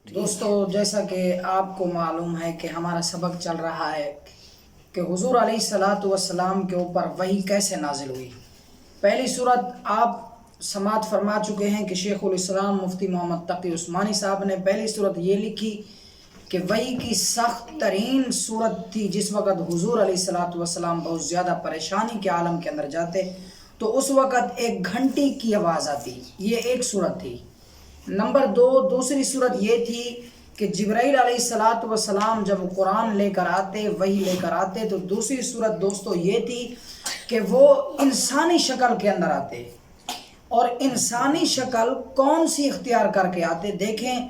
دوستو، جیسا کہ آپ کو معلوم ہے کہ ہمارا سبق چل رہا ہے کہ حضور علیہ الصلاۃ والسلام کے اوپر وحی کیسے نازل ہوئی۔ پہلی صورت آپ سماعت فرما چکے ہیں کہ شیخ الاسلام مفتی محمد تقی عثمانی صاحب نے پہلی صورت یہ لکھی کہ وحی کی سخت ترین صورت تھی جس وقت حضور علیہ الصلاۃ والسلام بہت زیادہ پریشانی کے عالم کے اندر جاتے تو اس وقت ایک گھنٹی کی آواز آتی، یہ ایک صورت تھی۔ نمبر دوسری صورت یہ تھی کہ جبرائیل علیہ الصلاۃ والسلام جب قرآن لے کر آتے، وحی لے کر آتے، تو دوسری صورت دوستو یہ تھی کہ وہ انسانی شکل کے اندر آتے۔ اور انسانی شکل کون سی اختیار کر کے آتے؟ دیکھیں،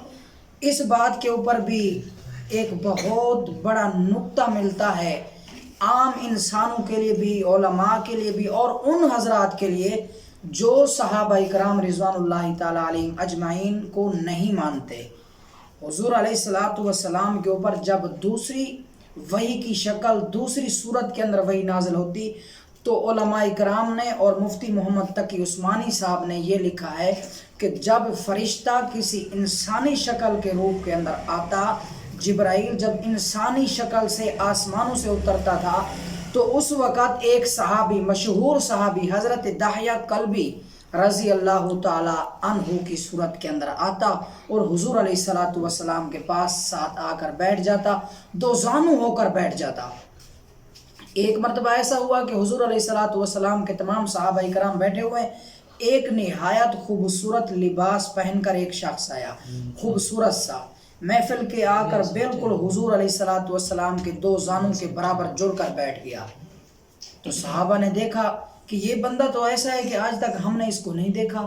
اس بات کے اوپر بھی ایک بہت بڑا نقطہ ملتا ہے عام انسانوں کے لیے بھی، علماء کے لیے بھی، اور ان حضرات کے لیے جو صحابہ اکرام رضوان اللہ تعالیٰ علیہم اجمعین کو نہیں مانتے۔ حضور علیہ الصلاۃ والسلام کے اوپر جب دوسری وحی کی شکل، دوسری صورت کے اندر وحی نازل ہوتی تو علماء اکرام نے اور مفتی محمد تقی عثمانی صاحب نے یہ لکھا ہے کہ جب فرشتہ کسی انسانی شکل کے روپ کے اندر آتا، جبرائیل جب انسانی شکل سے آسمانوں سے اترتا تھا تو اس وقت ایک صحابی، مشہور صحابی حضرت دحیہ کلبی رضی اللہ تعالی عنہ کی صورت کے اندر آتا اور حضور علیہ الصلاۃ والسلام کے پاس ساتھ آ کر بیٹھ جاتا، دو زانو ہو کر بیٹھ جاتا۔ ایک مرتبہ ایسا ہوا کہ حضور علیہ الصلاۃ والسلام کے تمام صحابہ کرام بیٹھے ہوئے، ایک نہایت خوبصورت لباس پہن کر ایک شخص آیا، خوبصورت سا، محفل کے آ کر بالکل حضور علیہ الصلاۃ والسلام کے دو زانوں کے برابر جڑ کر بیٹھ گیا۔ تو صحابہ نے دیکھا کہ یہ بندہ تو ایسا ہے کہ آج تک ہم نے اس کو نہیں دیکھا۔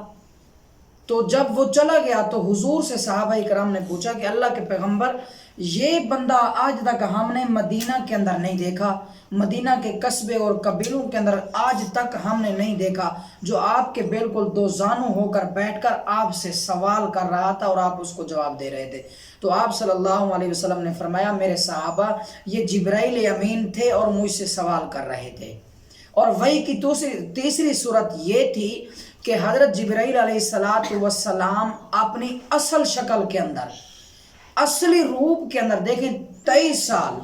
تو جب وہ چلا گیا تو حضور سے صحابہ کرام نے پوچھا کہ اللہ کے پیغمبر، یہ بندہ آج تک ہم نے مدینہ کے اندر نہیں دیکھا، مدینہ کے قصبے اور قبیلوں کے اندر آج تک ہم نے نہیں دیکھا، جو آپ کے بالکل دو زانو ہو کر بیٹھ کر آپ سے سوال کر رہا تھا اور آپ اس کو جواب دے رہے تھے۔ تو آپ صلی اللہ علیہ وسلم نے فرمایا، میرے صحابہ یہ جبرائیل امین تھے اور مجھ سے سوال کر رہے تھے۔ اور وحی کی تیسری صورت یہ تھی کہ حضرت جبرائیل علیہ الصلاۃ والسلام اپنی اصل شکل کے اندر، اصلی روپ کے اندر، دیکھیں 23 سال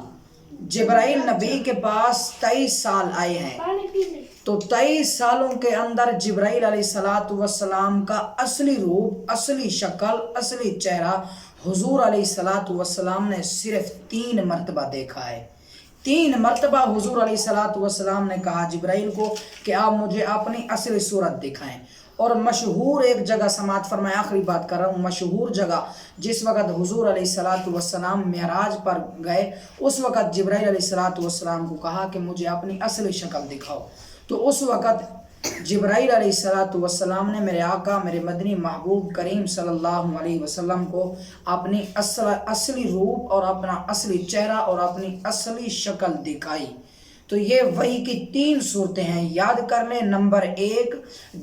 جبرائیل نبی کے پاس 23 سال آئے ہیں، تو 23 سالوں کے اندر جبرائیل علیہ الصلاۃ والسلام کا اصلی روپ، اصلی شکل، اصلی چہرہ حضور علیہ الصلاۃ والسلام نے صرف 3 مرتبہ دیکھا ہے۔ 3 مرتبہ حضور علیہ الصلاۃ والسلام نے کہا جبرائیل کو کہ آپ مجھے اپنی اصلی صورت دکھائیں۔ اور مشہور ایک جگہ سماعت فرمائے، آخری بات کر رہا ہوں، مشہور جگہ جس وقت حضور علیہ الصلاۃ والسلام معراج پر گئے، اس وقت جبرائیل علیہ الصلاۃ والسلام کو کہا کہ مجھے اپنی اصلی شکل دکھاؤ۔ تو اس وقت جبرائیل علیہ الصلاۃ والسلام نے میرے آقا، میرے مدنی محبوب کریم صلی اللہ علیہ وسلم کو اپنی اصلی روپ اور اپنا اصلی چہرہ اور اپنی اصلی شکل دکھائی۔ تو یہ وحی کی 3 صورتیں ہیں، یاد کر لیں۔ نمبر 1،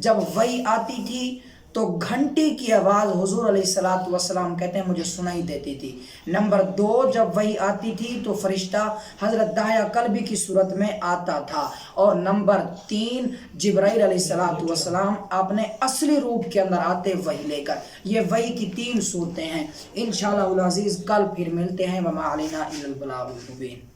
جب وحی آتی تھی تو گھنٹی کی آواز حضور علیہ الصلاۃ والسلام کہتے ہیں مجھے سنائی دیتی تھی۔ نمبر 2، جب وحی آتی تھی تو فرشتہ حضرت دحیہ کلبی کی صورت میں آتا تھا۔ اور نمبر 3، جبرائیل علیہ الصلاۃ والسلام اپنے اصلی روپ کے اندر آتے وحی لے کر۔ یہ وحی کی 3 صورتیں ہیں۔ انشاءاللہ العزیز کل پھر ملتے ہیں، وما علینا الا البلاغ المبین۔